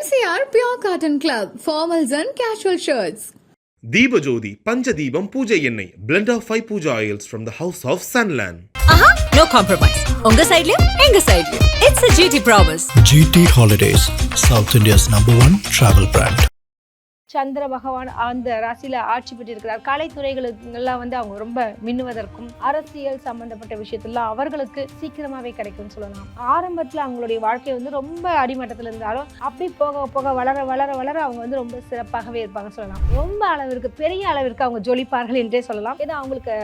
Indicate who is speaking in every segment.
Speaker 1: MCR Pure Cotton Club, formals and casual shirts.
Speaker 2: Deepajothi Panchadeepam பூஜை எண்ணெய் blend of 5 puja oils from the house of Sunland.
Speaker 3: No compromise. உங்க சைடுலயும் எங்க சைடுலயும். It's a GT promise.
Speaker 4: GT Holidays, South India's #1 travel brand.
Speaker 5: சந்திர பகவான் அந்த ராசியில ஆட்சி பெற்றிருக்கிறார். கலைத்துறைகளுக்கெல்லாம் அவங்க ரொம்ப மின்னுவதற்கும் அரசியல் சம்பந்தப்பட்ட விஷயத்துல அவர்களுக்கு சீக்கிரமாவே கிடைக்கும்னு சொல்லலாம். ஆரம்பத்துல அவங்களுடைய வாழ்க்கை ரொம்ப அடிமட்டத்துல இருந்தாலும் அப்படி போக போக வளர வளர வளர அவங்க ரொம்ப சிறப்பாகவே இருப்பாங்கன்னு சொல்லலாம். ரொம்ப அளவிற்கு பெரிய அளவிற்கு அவங்க ஜொலிப்பார்கள் என்றே சொல்லலாம். ஏன்னா அவங்களுக்கு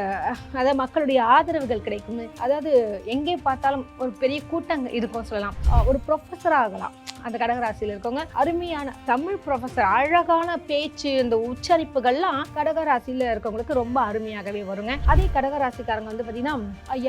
Speaker 5: அதாவது மக்களுடைய ஆதரவுகள் கிடைக்கும். அதாவது எங்கே பார்த்தாலும் ஒரு பெரிய கூட்டம் இருக்கும் சொல்லலாம். ஒரு ப்ரொஃபஸர் ஆகலாம் அந்த கடகராசியில் இருக்கவங்க. அருமையான தமிழ் ப்ரொஃபஸர், அழகான பேச்சு, இந்த உச்சரிப்புகள்லாம் கடகராசியில இருக்கவங்களுக்கு ரொம்ப அருமையாகவே வருங்க. அதே கடகராசிக்காரங்க பாத்தீங்கன்னா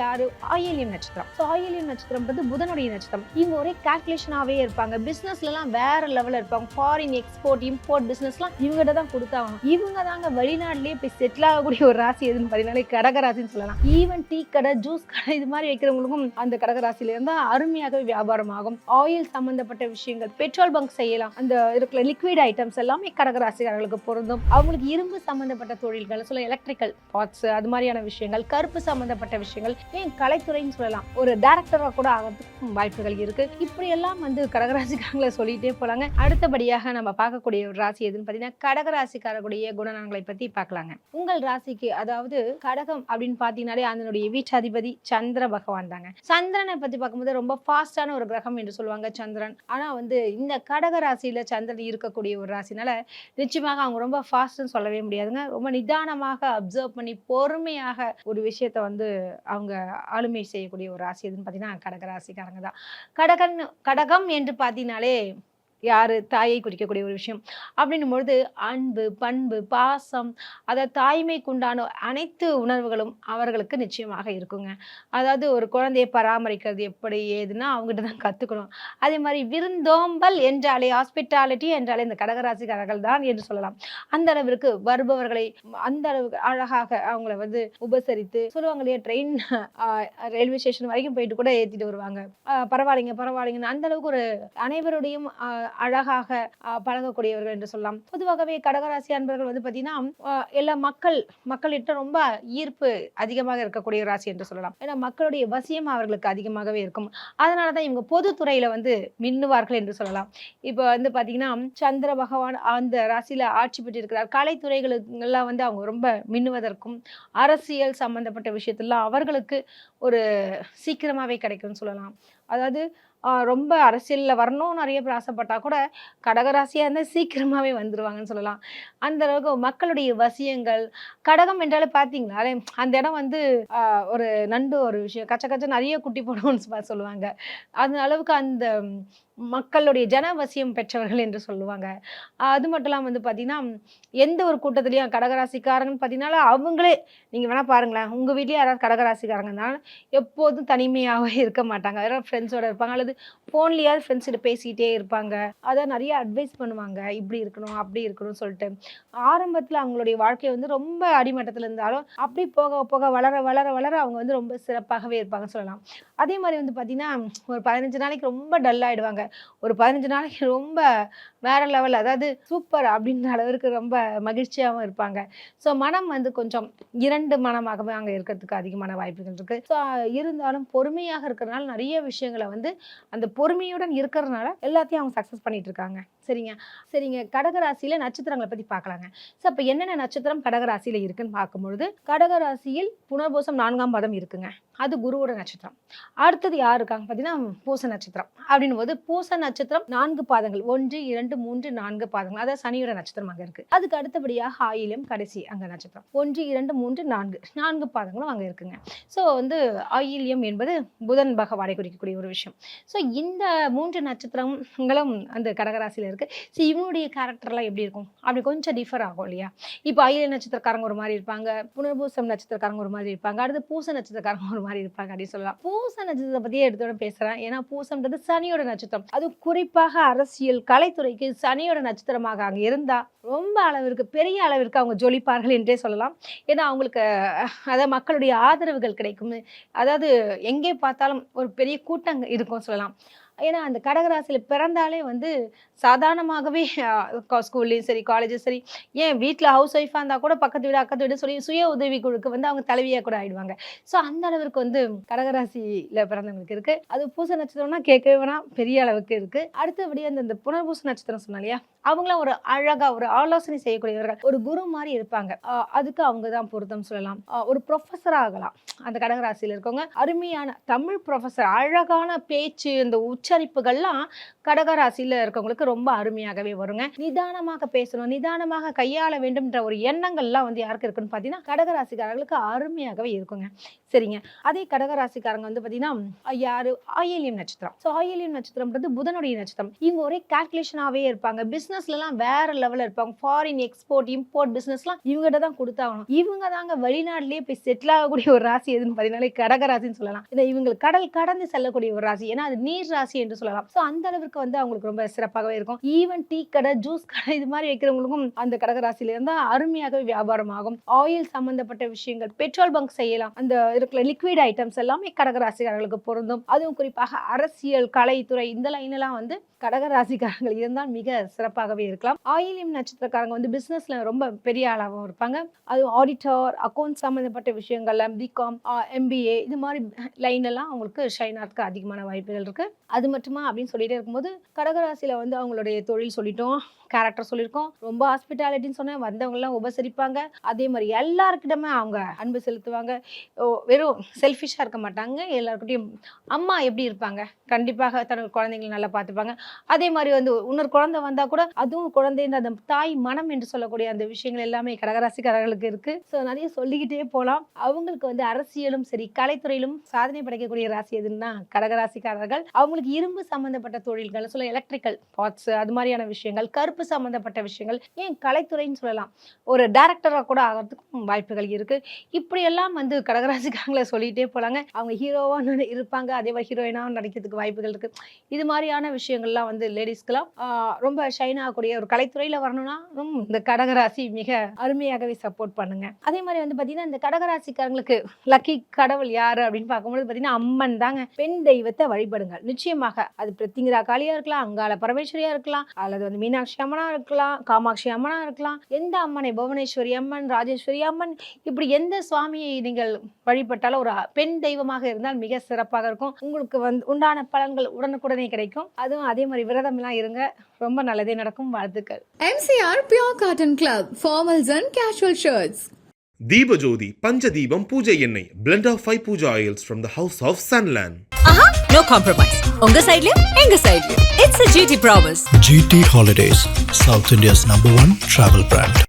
Speaker 5: யாரு ஆயில்யம் நட்சத்திரம். ஆயில்யம் நட்சத்திரம் புதனுடைய நட்சத்திரம். இவங்க ஒரே கால்குலேஷனாவே இருப்பாங்க. பிசினஸ்ல எல்லாம் வேற லெவல்ல இருப்பாங்க. ஃபாரின் எக்ஸ்போர்ட் இம்போர்ட் பிசினஸ் எல்லாம் இவங்ககிட்ட தான் கொடுத்தாங்க. இவங்க தாங்க வெளிநாட்டிலேயே போய் செட்டில் ஆகக்கூடிய ஒரு ராசி எதுன்னு பாத்தீங்கன்னா கடகராசின்னு சொல்லலாம். ஈவன் டீ கடை, ஜூஸ் கடை இது மாதிரி வைக்கிறவங்களுக்கும் அந்த கடகராசியில இருந்தா அருமையாகவே வியாபாரம் ஆகும். ஆயில் சம்பந்தப்பட்ட விஷயங்கள், பெட்ரோல் பங்க் செய்யலாம். அந்த இருக்கிற லிக்விட் ஐட்டம்ஸ் எல்லாமே கடகராசிக்காரர்களுக்கு பொருந்தும். அவங்களுக்கு இரும்பு சம்பந்தப்பட்ட தொழில்கள், சொல்ல எலக்ட்ரிக்கல் பார்ட்ஸ், அது மாதிரியான விஷயங்கள், கருப்பு சம்பந்தப்பட்ட விஷயங்கள், ஏன் கலைத்துறைன்னு சொல்லலாம். ஒரு டைரக்டரா கூட ஆகிறதுக்கு வாய்ப்புகள் இருக்கு. இப்படி எல்லாம் கடகராசிக்காரங்களை சொல்லிட்டே போலாங்க. அடுத்தபடியாக நம்ம பார்க்கக்கூடிய ஒரு ராசி எதுன்னு பாத்தீங்கன்னா கடகராசிக்காரர்களுடைய குணநலன்களை பத்தி பார்க்கலாங்க. உங்கள் ராசிக்கு அதாவது கடகம் அப்படின்னு பாத்தீங்கன்னாலே அதனுடைய வீட்டாதிபதி சந்திர பகவான் தாங்க. சந்திரனை பத்தி பார்க்கும்போது ரொம்ப ஃபாஸ்டான ஒரு கிரகம் என்று சொல்லுவாங்க சந்திரன். ஆனா இந்த கடகராசியில சந்திரன் இருக்கக்கூடிய ஒரு ராசினால நிச்சயமாக அவங்க ரொம்ப ஃபாஸ்ட்னு சொல்லவே முடியாதுங்க. ரொம்ப நிதானமாக அப்சர்வ் பண்ணி பொறுமையாக ஒரு விஷயத்த அவங்க ஆளுமை செய்யக்கூடிய ஒரு ராசி எதுன்னு பார்த்தீங்கன்னா கடகராசிக்காரங்க தான். கடகம் என்று பார்த்தீங்கன்னாலே யாரு தாயை குறிக்கக்கூடிய ஒரு விஷயம் அப்படின்னும் பொழுது அன்பு, பண்பு, பாசம், அதாவது தாய்மைக்குண்டான அனைத்து உணர்வுகளும் அவர்களுக்கு நிச்சயமாக இருக்குங்க. அதாவது ஒரு குழந்தையை பராமரிக்கிறது எப்படி ஏதுன்னா அவங்ககிட்ட தான் கற்றுக்கணும். அதே மாதிரி விருந்தோம்பல் என்றாலே, ஹாஸ்பிட்டாலிட்டி என்றாலே இந்த கடகராசிக்காரர்கள் தான் என்று சொல்லலாம். அந்த அளவிற்கு வருபவர்களை அந்த அளவுக்கு அழகாக அவங்கள உபசரித்து சொல்லுவாங்க இல்லையா, ட்ரெயின் ரயில்வே ஸ்டேஷன் வரைக்கும் போயிட்டு கூட ஏற்றிட்டு வருவாங்க. பரவாயில்லைங்க பரவாயில்லைங்கன்னு அந்த அளவுக்கு ஒரு அனைவருடையும் அழகாக பழகக்கூடியவர்கள் என்று சொல்லலாம். பொதுவாகவே கடகராசி அன்பர்கள் பார்த்தீங்கன்னா எல்லா மக்களிட்ட ரொம்ப ஈர்ப்பு அதிகமாக இருக்கக்கூடிய ராசி என்று சொல்லலாம். ஏன்னா மக்களுடைய வசியம் அவர்களுக்கு அதிகமாகவே இருக்கும். அதனாலதான் இவங்க பொதுத்துறையில மின்னுவார்கள் என்று சொல்லலாம். இப்போ பார்த்தீங்கன்னா சந்திர பகவான் அந்த ராசியில ஆட்சி பெற்றிருக்கிறார். கலைத்துறைகளுக்கெல்லாம் அவங்க ரொம்ப மின்னுவதற்கும் அரசியல் சம்பந்தப்பட்ட விஷயத்துல அவர்களுக்கு ஒரு சீக்கிரமாவே கிடைக்கும்னு சொல்லலாம். அதாவது ரொம்ப அரசியலில் வரணும்னு நிறைய பேர் ஆசைப்பட்டா கூட கடகராசியாக இருந்தால் சீக்கிரமாகவே வந்துடுவாங்கன்னு சொல்லலாம். அந்த அளவுக்கு மக்களுடைய வசியங்கள். கடகம் என்றாலே பார்த்தீங்களா அந்த இடம் ஒரு நண்டு ஒரு விஷயம் கச்ச கச்ச நிறைய குட்டி போடுவோம்னு சொல்லுவாங்க. அந்த அளவுக்கு அந்த மக்களுடைய ஜனவசியம் பெற்றவர்கள் என்று சொல்லுவாங்க. அது மட்டும் இல்லாமல் பார்த்தீங்கன்னா எந்த ஒரு கூட்டத்திலையும் கடகராசிக்காரங்கன்னு பார்த்தீங்கன்னா அவங்களே நீங்கள் வேணால் பாருங்களேன், உங்கள் வீட்லேயே யாராவது கடகராசிக்காரங்கனால எப்போதும் தனிமையாகவே இருக்க மாட்டாங்க. யாராவது ஃப்ரெண்ட்ஸோடு இருப்பாங்க, அல்லது ஃபோன்லேயாவது ஃப்ரெண்ட்ஸ்கிட்ட பேசிக்கிட்டே இருப்பாங்க. அதான் நிறைய அட்வைஸ் பண்ணுவாங்க, இப்படி இருக்கணும் அப்படி இருக்கணும்னு சொல்லிட்டு. ஆரம்பத்தில் அவங்களுடைய வாழ்க்கை ரொம்ப அடிமட்டத்தில் இருந்தாலும் அப்படி போக போக வளர வளர வளர அவங்க ரொம்ப சிறப்பாகவே இருப்பாங்கன்னு சொல்லலாம். அதே மாதிரி பார்த்தீங்கன்னா ஒரு 15 நாளைக்கு ரொம்ப டல் ஆகிடுவாங்க. ஒரு 15 நாளைக்கு ரொம்ப வேற லெவல், அதாவது சூப்பர் அப்படின்ற அளவிற்கு ரொம்ப மகிழ்ச்சியாகவும் இருப்பாங்க. ஸோ மனம் கொஞ்சம் இரண்டு மனமாகவே அங்கே இருக்கிறதுக்கு அதிகமான வாய்ப்புகள் இருக்கு. ஸோ இருந்தாலும் பொறுமையாக இருக்கிறதுனால நிறைய விஷயங்களை அந்த பொறுமையுடன் இருக்கிறதுனால எல்லாத்தையும் அவங்க சக்ஸஸ் பண்ணிட்டு இருக்காங்க. சரிங்க கடகராசியில நட்சத்திரங்களை பத்தி பார்க்கலாங்க. ஸோ அப்போ என்னென்ன நட்சத்திரம் கடகராசியில இருக்குன்னு பார்க்கும்பொழுது கடகராசியில் புனர்பூசம் 4ஆம் பாதம் இருக்குங்க. அது குருவோட நட்சத்திரம். அடுத்தது யார் இருக்காங்க பார்த்தீங்கன்னா பூச நட்சத்திரம். அப்படின்னும் போது பூச நட்சத்திரம் 4 பாதங்கள், 1, 2, 3, 4 பாதங்கள், அதாவது சனியோட நட்சத்திரம் அங்கே இருக்கு. அதுக்கு அடுத்தபடியாக ஆயில்யம் கடைசி அங்கே நட்சத்திரம் 1, 2, 3, 4 பாதங்களும் அங்கே இருக்குங்க. ஸோ ஆயில்யம் என்பது புதன் பகவானை குறிக்கக்கூடிய ஒரு விஷயம். ஸோ இந்த 3 நட்சத்திரங்களும் அந்த கடகராசியில் இருக்கு. ஸோ இவனுடைய கேரக்டர்லாம் எப்படி இருக்கும் அப்படி கொஞ்சம் டிஃபர் ஆகும் இல்லையா. இப்போ ஆயில்ய நட்சத்திரக்காரங்க ஒரு மாதிரி இருப்பாங்க, புனர்பூசம் நட்சத்திரக்காரங்க ஒரு மாதிரி இருப்பாங்க, அடுத்து பூச நட்சத்திரக்காரங்க ஒரு மாதிரி இருப்பாங்க அப்படின்னு சொல்லலாம். பூச நட்சத்திரத்தை பத்தியே எடுத்தோட பேசுறேன். ஏன்னா பூசம்ன்றது சனியோட நட்சத்திரம். அது குறிப்பாக அரசியல் கலைத்துறைக்கு சனியோட நட்சத்திரமாக அங்கே இருந்தா ரொம்ப அளவிற்கு பெரிய அளவிற்கு அவங்க ஜொலிப்பார்கள் என்றே சொல்லலாம். ஏன்னா அவங்களுக்கு அதாவது மக்களுடைய ஆதரவுகள் கிடைக்கும். அதாவது எங்கே பார்த்தாலும் ஒரு பெரிய கூட்டம் இருக்கும் சொல்லலாம். ஏன்னா அந்த கடகராசியில் பிறந்தாலே வந்து சாதாரணமாகவே ஸ்கூல்லையும் சரி காலேஜும் சரி, ஏன் வீட்டில் ஹவுஸ் ஒய்ஃபாக இருந்தால் கூட பக்கத்து வீடு அக்கத்து வீடு சொல்லி சுய உதவி குழுக்கு வந்து அவங்க தலைவியாக கூட ஆயிடுவாங்க. ஸோ அந்த அளவுக்கு வந்து கடகராசியில் பிறந்தவங்களுக்கு இருக்குது. அது பூச நட்சத்திரம்னா கேட்கவே வேணாம், பெரிய அளவுக்கு இருக்குது. அடுத்தபடி அந்த புனர்பூச நட்சத்திரம் சொன்னா இல்லையா, அவங்களாம் ஒரு அழகா ஒரு ஆலோசனை செய்யக்கூடியவர்கள், ஒரு குரு மாதிரி இருப்பாங்க. அதுக்கு அவங்க தான் பொருத்தம் சொல்லலாம். ஒரு ப்ரொஃபஸர் ஆகலாம் அந்த கடகராசியில் இருக்கவங்க. அருமையான தமிழ் ப்ரொஃபஸர், அழகான பேச்சு, இந்த உச்சரிப்புகள்லாம் கடகராசியில் இருக்கவங்களுக்கு ரொம்ப அருமையாகவே வருங்க. நிதானமாக பேசணும், நிதானமாக கையாள வேண்டும்ன்ற ஒரு எண்ணங்கள்லாம் வந்து யாருக்கு இருக்குன்னு பார்த்தீங்கன்னா கடகராசிக்காரர்களுக்கு அருமையாகவே இருக்குங்க. சரிங்க. அதே கடகராசிக்காரங்க வந்து பார்த்தீங்கன்னா யாரு, ஆயில்யம் நட்சத்திரம். ஸோ ஆயில்யம் நட்சத்திரம்ன்றது புதனுடைய நட்சத்திரம். இவங்க ஒரே கால்குலேஷனாகவே இருப்பாங்க. பிஸ்னஸ்லாம் வேற லெவலில் இருப்பாங்க. ஃபாரின் எக்ஸ்போர்ட் இம்போர்ட் பிஸ்னஸ்லாம் இவங்ககிட்ட தான் கொடுத்தாகணும். இவங்க தாங்க வெளிநாட்டிலேயே போய் செட்டில் ஆகக்கூடிய ஒரு ராசி எதுன்னு பார்த்தீங்கன்னா கடகராசின்னு சொல்லலாம். ஏன்னா இவங்க கடல் கடந்து செல்லக்கூடிய ஒரு ராசி, ஏன்னா அது நீர் ராசி என்று சொல்லலாம். ஸோ அந்த அளவுக்கு வந்து அவங்களுக்கு ரொம்ப சிறப்பாகவே இருக்கும். ஈவன் டீ கடை, ஜூஸ் கடை இது மாதிரி வைக்கிறவங்களுக்கும் அந்த கடகராசியில இருந்தால் அருமையாகவே வியாபாரம் ஆகும். ஆயில் சம்பந்தப்பட்ட விஷயங்கள், பெட்ரோல் பங்க் செய்யலாம். அந்த இருக்கிற லிக்விட் ஐட்டம்ஸ் எல்லாமே கடகராசிக்காரர்களுக்கு பொருந்தும். அதுவும் குறிப்பாக அரசியல், கலைத்துறை இந்த லைனெல்லாம் வந்து கடகராசிக்காரங்கள் இருந்தால் மிக சிறப்பாகவே இருக்கலாம். ஆயில்யம் நட்சத்திரக்காரங்க வந்து பிசினஸ்ல ரொம்ப பெரிய ஆளாகவும் இருப்பாங்க. அது ஆடிட்டர், அக்கௌண்ட் சம்பந்தப்பட்ட விஷயங்கள்ல பிகாம், MBA இது மாதிரி லைன் எல்லாம் அவங்களுக்கு ஷைன் ஆகிறதுக்கு அதிகமான வாய்ப்புகள் இருக்கு. அது மட்டுமா அப்படின்னு சொல்லிட்டே இருக்கும்போது கடகராசியில வந்து அவங்களுடைய தொழில் சொல்லிட்டோம், கேரக்டர் சொல்லியிருக்கோம், ரொம்ப ஹாஸ்பிட்டாலிட்டின்னு சொன்ன வந்தவங்க எல்லாம் உபசரிப்பாங்க. அதே மாதிரி எல்லாருக்கிட்டமே அவங்க அன்பு செலுத்துவாங்க. வெறும் செல்ஃபிஷா இருக்க மாட்டாங்க. எல்லாருக்கிட்டையும் அம்மா எப்படி இருப்பாங்க, கண்டிப்பாக தன்னோட குழந்தைங்களை நல்லா பார்த்துப்பாங்க. அதே மாதிரி வந்து இன்னொரு குழந்தை வந்தா கூட அதுவும் குழந்தைன்ற அந்த தாய் மனம் என்று சொல்லக்கூடிய அந்த விஷயங்கள் எல்லாமே கடகராசிக்காரர்களுக்கு இருக்கு. ஸோ நிறைய சொல்லிக்கிட்டே போகலாம். அவங்களுக்கு வந்து அரசியலும் சரி கலைத்துறையிலும் சாதனை படைக்கக்கூடிய ராசி எதுன்னா கடகராசிக்காரர்கள். அவங்களுக்கு இரும்பு சம்பந்தப்பட்ட தொழில்கள் சொல்ல, எலக்ட்ரிக்கல் பார்ட்ஸ் அது மாதிரியான விஷயங்கள், கருப்பு சம்பந்தப்பட்ட விஷயங்கள், ஏன் கலைத்துறைன்னு சொல்லலாம், ஒரு டைரக்டராக கூட ஆகிறதுக்கும் வாய்ப்புகள் இருக்கு. இப்படியெல்லாம் வந்து கடகராசிக்காரங்களை சொல்லிட்டே போலாங்க. அவங்க ஹீரோவா இருப்பாங்க, அதே மாதிரி ஹீரோயினாக நடிக்கிறதுக்கு வாய்ப்புகள் இருக்கு. இது மாதிரியான விஷயங்கள்லாம் வந்து லேடிஸ்க்கெல்லாம் ரொம்ப ஷைன் ஆகக்கூடிய ஒரு கலைத்துறையில வரணும்னா இந்த கடகராசி மிக அருமையாகவே சப்போர்ட் பண்ணுங்க. அதே மாதிரி வந்து பாத்தீங்கன்னா இந்த கடகராசிக்காரங்களுக்கு லக்கி கடவுள் யாரு அப்படின்னு பார்க்கும்போது பாத்தீங்கன்னா அம்மன் தாங்க. பெண் தெய்வத்தை வழிபடுங்க. நிச்சயமாக அது பிரத்திங்கிரா காளியா இருக்கலாம், அங்காள பரமேஸ்வரியா இருக்கலாம், அல்லது வந்து மீனாட்சி அம்மனா இருக்கலாம், காமாட்சி அம்மனா இருக்கலாம். எந்த அம்மனை, புவனேஸ்வரி அம்மன், ராஜேஸ்வரி அம்மன், இப்படி எந்த சுவாமியை நீங்கள் வழிபட்டாலும் ஒரு பெண் தெய்வமாக இருந்தால் மிக சிறப்பாக இருக்கும். உங்களுக்கு வந்து உண்டான பலன்கள் உடனுக்குடனே கிடைக்கும். அதுவும் அதே மாதிரி விரதம் எல்லாம் இருங்க, ரொம்ப நல்லதே நடக்கும். வாழ்த்துக்கள்.
Speaker 1: MCR Pure Cotton Club, formals and casual shirts.
Speaker 2: Deepajothi Panchadeepam பூஜை எண்ணெய் blend of 5 puja oils from the house of Sunland.
Speaker 3: No compromise. உங்க சைடுலயும் எங்க சைடுலயும். It's a GT promise.
Speaker 4: GT Holidays, South India's #1 travel brand.